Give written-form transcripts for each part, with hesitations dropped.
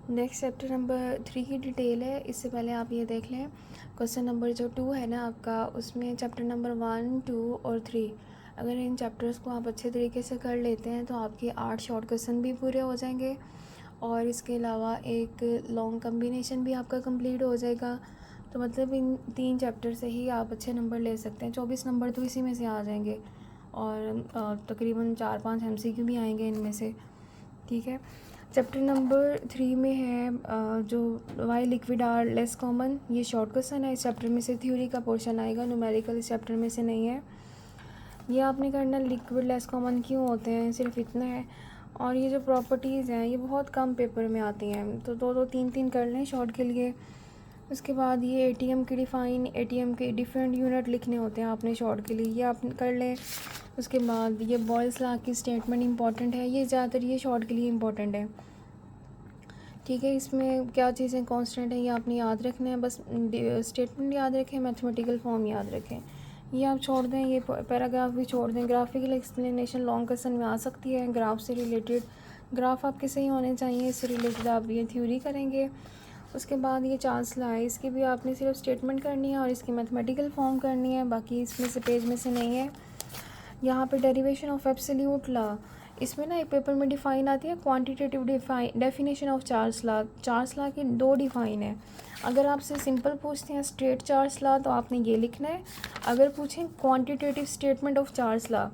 Next chapter number 3 की detail है। इससे पहले आप ये देख लें, क्वेश्चन नंबर जो 2 है ना आपका, उसमें चैप्टर नंबर 1, 2 और 3, अगर इन चैप्टर्स को आप अच्छे तरीके से कर लेते हैं तो आपके 8 शॉर्ट क्वेश्चन भी पूरे हो जाएंगे और इसके अलावा एक लॉन्ग कम्बिनेशन भी आपका कंप्लीट हो जाएगा। तो मतलब इन 3 चैप्टर से ही आप अच्छे नंबर ले सकते हैं। 24 नंबर तो इसी में से आ जाएंगे और तकरीबन 4-5 MCQ भी आएंगे इनमें से, ठीक है। चैप्टर नंबर 3 में है जो why liquid are less common, ये शॉर्ट क्वेश्चन है। इस चैप्टर में से थ्योरी का पोर्शन आएगा, न्यूमेरिकल इस चैप्टर में से नहीं है। ये आपने करना लिक्विड लेस कॉमन क्यों होते हैं, सिर्फ इतना है। और ये जो प्रॉपर्टीज़ हैं ये बहुत कम पेपर में आती हैं, तो 2-3 कर लें शॉर्ट के लिए। उसके बाद ये एटीएम की डिफ़ाइन, एटीएम के डिफरेंट यूनिट लिखने होते हैं आपने शॉर्ट के लिए, ये आप कर लें। उसके बाद ये बॉयल्स लॉ की स्टेटमेंट इंपॉर्टेंट है, ये ज़्यादातर ये शॉर्ट के लिए इंपॉर्टेंट है, ठीक है। इसमें क्या चीज़ें कांस्टेंट हैं ये आपने याद रखना है, बस स्टेटमेंट याद रखें, मैथमेटिकल फॉर्म याद रखें, ये आप छोड़ दें। ये पैराग्राफ भी छोड़ दें। ग्राफिकल एक्सप्लेनेशन लॉन्ग क्वेश्चन में आ सकती है, ग्राफ से रिलेटेड, ग्राफ आपके सही होने चाहिए, इससे रिलेटेड आप ये थ्योरी करेंगे। उसके बाद ये चार्ल्स लॉ है, इसकी भी आपने सिर्फ स्टेटमेंट करनी है और इसकी मैथमेटिकल फॉर्म करनी है, बाकी इसमें से पेज में से नहीं है। यहाँ पे डेरिवेशन ऑफ एब्सोल्यूट लॉ, इसमें ना एक पेपर में डिफ़ाइन आती है quantitative definition of Charles law. Charles law की 2 डिफ़ाइन है। अगर आपसे सिंपल पूछते हैं स्ट्रेट चार्ल्स लॉ तो आपने ये लिखना है। अगर पूछें quantitative statement of Charles law,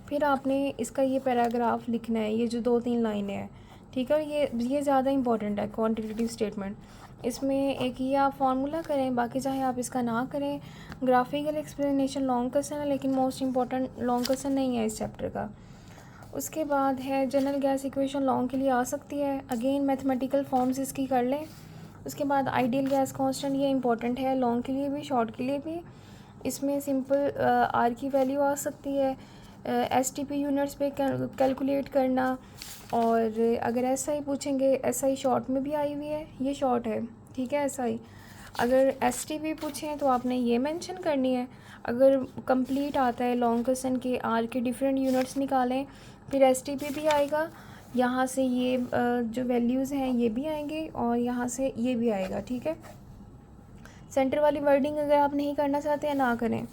फिर आपने इसका ये पैराग्राफ लिखना है, ये जो 2-3 लाइनें हैं, ठीक है। ये ज़्यादा इंपॉर्टेंट है क्वांटिटेटिव स्टेटमेंट। इसमें एक ये आप फार्मूला करें, बाकी चाहे आप इसका ना करें। ग्राफिकल एक्सप्लेनेशन लॉन्ग क्वेश्चन है, लेकिन मोस्ट इंपॉर्टेंट लॉन्ग क्वेश्चन नहीं है इस चैप्टर का। उसके बाद है जनरल गैस इक्वेशन लॉन्ग के लिए आ सकती है, अगेन मैथमेटिकल फॉर्म्स इसकी कर लें। उसके बाद आइडियल गैस कांस्टेंट, ये इंपॉर्टेंट है लॉन्ग के लिए भी शॉर्ट के लिए भी। इसमें सिंपल आर की वैल्यू आ सकती है, एसटीपी यूनिट्स पे कैलकुलेट करना। और अगर एसआई पूछेंगे, एसआई शॉर्ट में भी आई हुई है, ये शॉर्ट है, ठीक है एसआई। अगर एसटीपी पूछें तो आपने ये मेंशन करनी है। अगर कंप्लीट आता है लॉन्ग क्वेश्चन के आर के डिफरेंट यूनिट्स निकालें, फिर एसटीपी भी आएगा, यहाँ से ये जो वैल्यूज़ हैं ये भी आएंगे और यहाँ से ये भी आएगा, ठीक है। सेंटर वाली वर्डिंग अगर आप नहीं करना चाहते हैं ना करें।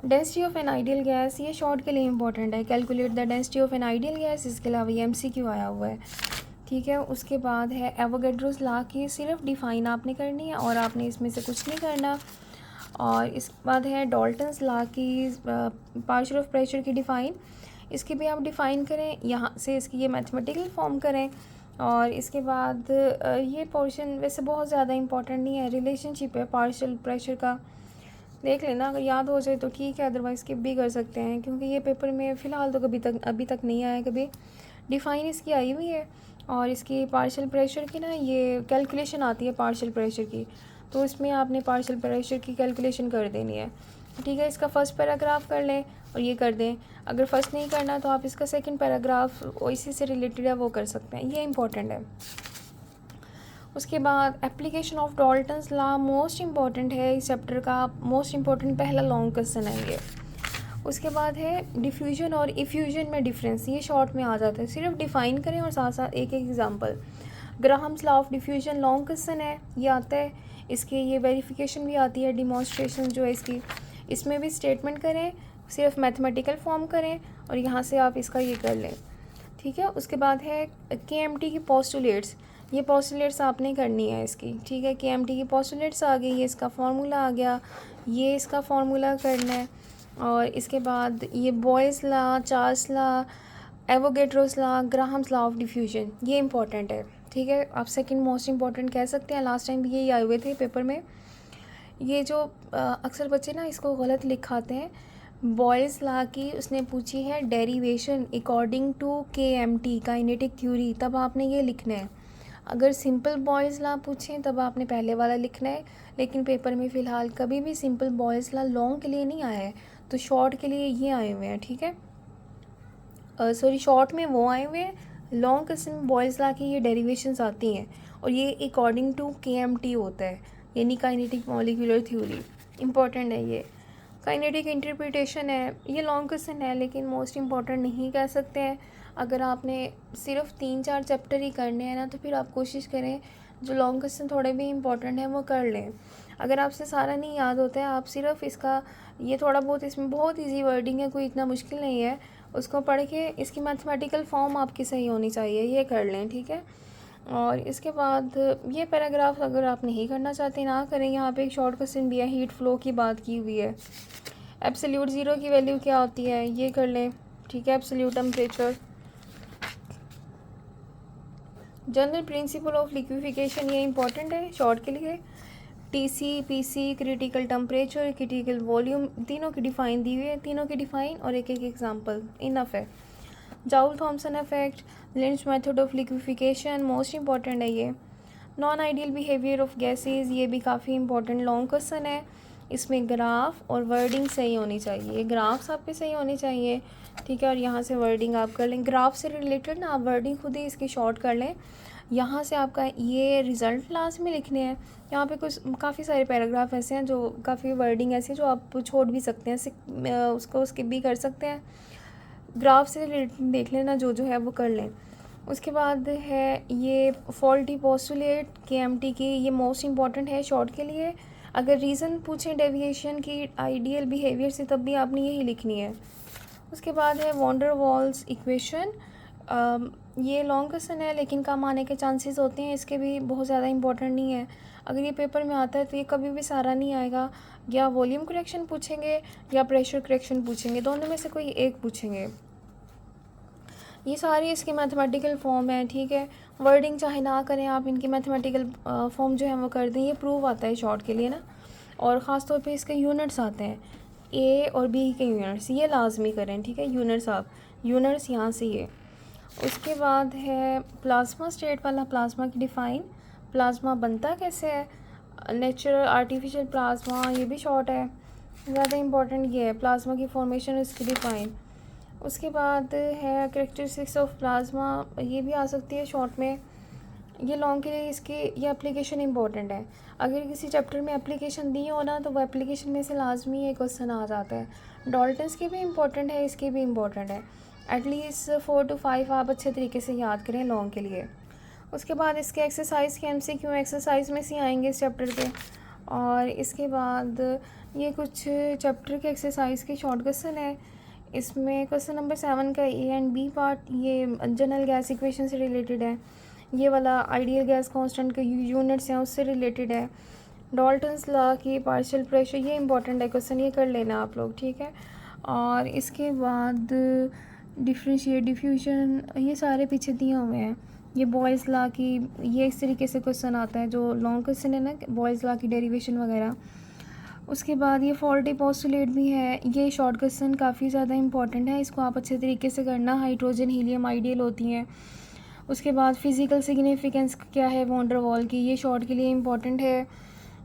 Density of an ideal gas, ये शॉर्ट के लिए इंपॉर्टेंट है, calculate the density of an ideal gas, इसके अलावा ये MCQ आया हुआ है, ठीक है। उसके बाद है एवोगैड्रोस लॉ की सिर्फ डिफ़ाइन आपने करनी है और आपने इसमें से कुछ नहीं करना। और इसके बाद है डॉल्टन्स लॉ की पार्शियल ऑफ प्रेशर की डिफ़ाइन, इसकी भी आप डिफ़ाइन करें, यहाँ से इसकी ये मैथमेटिकल फॉर्म करें। और इसके बाद ये पोर्शन वैसे बहुत ज़्यादा इंपॉर्टेंट नहीं है, रिलेशनशिप है पार्शियल प्रेशर का, देख लेना, अगर याद हो जाए तो ठीक है, अदरवाइज़ स्किप भी कर सकते हैं, क्योंकि ये पेपर में फ़िलहाल तो अभी तक नहीं आया कभी। डिफ़ाइन इसकी आई हुई है और इसकी पार्शियल प्रेशर की ना ये कैलकुलेशन आती है पार्शियल प्रेशर की, तो इसमें आपने पार्शियल प्रेशर की कैलकुलेशन कर देनी है, ठीक है। इसका फर्स्ट पैराग्राफ कर लें और ये कर दें। अगर फर्स्ट नहीं करना तो आप इसका सेकंड पैराग्राफ इसी से रिलेटेड है वो कर सकते हैं, ये इंपॉर्टेंट है। उसके बाद application of Dalton's law most important है इस चैप्टर का, मोस्ट इंपॉर्टेंट पहला लॉन्ग क्वेश्चन है ये। उसके बाद है डिफ्यूजन और इफ्यूजन में डिफरेंस, ये शॉर्ट में आ जाता है, सिर्फ डिफ़ाइन करें और साथ साथ एक example. Graham's law of diffusion long question है, ये आता है, इसके ये वेरिफिकेशन भी आती है, डिमॉन्स्ट्रेशन जो है इसकी, इसमें भी स्टेटमेंट करें, सिर्फ मैथमेटिकल फॉर्म करें और यहाँ से आप इसका ये कर लें, ठीक है। उसके बाद है KMT की पोस्टुलेट्स, ये पोस्टुलेट्स आपने करनी है इसकी, ठीक है। KMT की पोस्टुलेट्स आ गई, ये इसका फार्मूला आ गया, ये इसका फार्मूला करना है। और इसके बाद ये Boyle's law, Charles law, Avogadro's law, Graham's law of diffusion, ये इंपॉर्टेंट है, ठीक है। आप सेकंड मोस्ट इंपॉर्टेंट कह सकते हैं, लास्ट टाइम भी यही आए हुए थे पेपर में। ये जो अक्सर बच्चे ना इसको गलत लिखाते हैं, बॉयल्स लॉ की उसने पूछी है derivation according to KMT kinetic theory, तब आपने ये लिखना है। अगर सिंपल बॉयल्स लॉ पूछें तब आपने पहले वाला लिखना है, लेकिन पेपर में फ़िलहाल कभी भी सिंपल बॉयल्स लॉ लॉन्ग के लिए नहीं आया है, तो शॉर्ट के लिए ये आए हुए हैं, ठीक है। सॉरी, शॉर्ट में वो आए हुए हैं, लॉन्ग क्वेश्चन में बॉयल्स लॉ की ये डेरिवेशंस आती हैं और ये अकॉर्डिंग टू KMT होता है, यानी काइनेटिक मॉलिक्यूलर थ्योरी, इंपॉर्टेंट है ये। काइनेटिक इंटरप्रिटेशन है, ये लॉन्ग क्वेश्चन है लेकिन मोस्ट इंपॉर्टेंट नहीं कह सकते हैं, अगर आपने सिर्फ 3-4 चैप्टर ही करने हैं ना, तो फिर आप कोशिश करें जो लॉन्ग क्वेश्चन थोड़े भी इंपॉर्टेंट हैं वो कर लें। अगर आपसे सारा नहीं याद होता है, आप सिर्फ इसका ये थोड़ा बहुत, इसमें बहुत इजी वर्डिंग है, कोई इतना मुश्किल नहीं है, उसको पढ़ के इसकी मैथमेटिकल फॉर्म आपकी सही होनी चाहिए, ये कर लें, ठीक है। और इसके बाद ये पैराग्राफ अगर आप नहीं करना चाहते ना करें। यहाँ पे एक शॉर्ट क्वेश्चन भी है, हीट फ्लो की बात की हुई है। एब्सोल्यूट ज़ीरो की वैल्यू क्या होती है, ये कर लें, ठीक है। Absolute temperature, general principle of liquefaction, ये इंपॉर्टेंट है शॉर्ट के लिए। TC, PC, critical temperature, critical volume, तीनों की डिफ़ाइन दी हुई है, तीनों की डिफ़ाइन और एक एक एग्जांपल इनफ है। Joule Thomson effect, Linde method of liquefaction, most important है ये। Non ideal behaviour of gases, ये भी काफ़ी इंपॉर्टेंट लॉन्ग क्वेश्चन है। इसमें ग्राफ और वर्डिंग सही होनी चाहिए, ग्राफ्स आपके सही होने चाहिए, ठीक है। और यहाँ से वर्डिंग आप कर लें, ग्राफ से रिलेटेड ना आप वर्डिंग खुद ही इसकी शॉर्ट कर लें। यहाँ से आपका ये रिज़ल्ट लास्ट में लिखने हैं। यहाँ पे कुछ काफ़ी सारे पैराग्राफ ऐसे हैं जो काफ़ी वर्डिंग ऐसी है जो आप छोड़ भी सकते हैं, उसको स्किप भी कर सकते हैं। ग्राफ से रिलेटेड देख लेना, जो है वो कर लें। उसके बाद है ये फॉल्टी पोस्टुलेट KMT की, ये मोस्ट इंपॉर्टेंट है शॉर्ट के लिए। अगर रीज़न पूछें डेविएशन की आइडियल बिहेवियर से, तब भी आपने यही लिखनी है। उसके बाद है वॉन्डर वॉल्स इक्वेशन, ये लॉन्ग क्वेश्चन है लेकिन कम आने के चांसेस होते हैं, इसके भी बहुत ज़्यादा इंपॉर्टेंट नहीं है। अगर ये पेपर में आता है तो ये कभी भी सारा नहीं आएगा, या वॉल्यूम करेक्शन पूछेंगे या प्रेशर करेक्शन पूछेंगे, दोनों में से कोई एक पूछेंगे। ये सारी इसकी मैथमेटिकल फॉर्म है, ठीक है। वर्डिंग चाहे ना करें आप, इनकी मैथमेटिकल फॉर्म जो है वो कर दें, ये प्रूव आता है शॉर्ट के लिए ना। और ख़ास तौर पे इसके यूनिट्स आते हैं, A और B के यूनिट्स, ये लाजमी करें, ठीक है। यूनिट्स यूनिट्स यहाँ से ये। उसके बाद है प्लाज्मा स्टेट वाला, प्लाज्मा की डिफ़ाइन, प्लाज्मा बनता कैसे है, नेचुरल आर्टिफिशियल प्लाज्मा, ये भी शॉर्ट है, ज़्यादा इंपॉर्टेंट ये है। प्लाज्मा की फॉर्मेशन, इसकी डिफ़ाइन। उसके बाद है कैरेक्टरिस्टिक्स ऑफ प्लाज्मा, ये भी आ सकती है शॉर्ट में। ये लॉन्ग के लिए इसकी ये एप्लीकेशन इंपॉर्टेंट है। अगर किसी चैप्टर में एप्लीकेशन दी हो ना, तो वो एप्लीकेशन में से लाजमी ये क्वेश्चन आ जाता है। डॉल्टन्स की भी इंपॉर्टेंट है, इसकी भी इंपॉर्टेंट है। एटलीस्ट 4 to 5 आप अच्छे तरीके से याद करें लॉन्ग के लिए। उसके बाद इसके एक्सरसाइज के MCQ एक्सरसाइज में से आएंगे इस चैप्टर के। और इसके बाद ये कुछ चैप्टर के एक्सरसाइज के शॉर्ट क्वेश्चन है। इसमें क्वेश्चन नंबर 7 का A and B पार्ट, ये जनरल गैस इक्वेशन से रिलेटेड है। ये वाला आइडियल गैस कांस्टेंट के यूनिट्स हैं उससे रिलेटेड है। डॉल्टन्स लॉ की पार्शियल प्रेशर, ये इंपॉर्टेंट है क्वेश्चन, ये कर लेना आप लोग, ठीक है। और इसके बाद डिफरेंशिएट, डिफ्यूजन, ये सारे पीछे दिए हुए हैं। ये बॉयज़ लॉ की, ये इस तरीके से क्वेश्चन आता है जो लॉन्ग क्वेश्चन है ना, बॉयज़ लॉ की डेरिवेशन वगैरह। उसके बाद ये फॉल्टी पोस्टुलेट भी है, ये शॉर्ट क्वेश्चन काफ़ी ज़्यादा इंपॉर्टेंट है, इसको आप अच्छे तरीके से करना। हाइड्रोजन हीलियम आइडियल होती हैं। उसके बाद फिज़िकल सिग्निफिकेंस क्या है वॉन्डर वॉल की, ये शॉर्ट के लिए इंपॉर्टेंट है।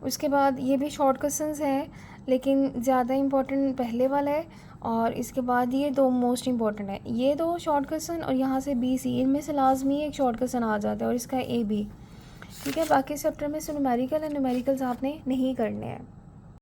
उसके बाद ये भी शॉर्ट क्वेश्चंस हैं लेकिन ज़्यादा इंपॉर्टेंट पहले वाला है, और इसके बाद ये दो मोस्ट इंपॉर्टेंट है, ये दो शॉर्ट क्वेश्चन और यहाँ से BC, इनमें से लाजमी एक शॉर्ट क्वेश्चन आ जाता है और इसका AB, ठीक है। बाकी चैप्टर में से न्यूमेरिकल है, न्यूमेरिकल्स आपने नहीं करने हैं।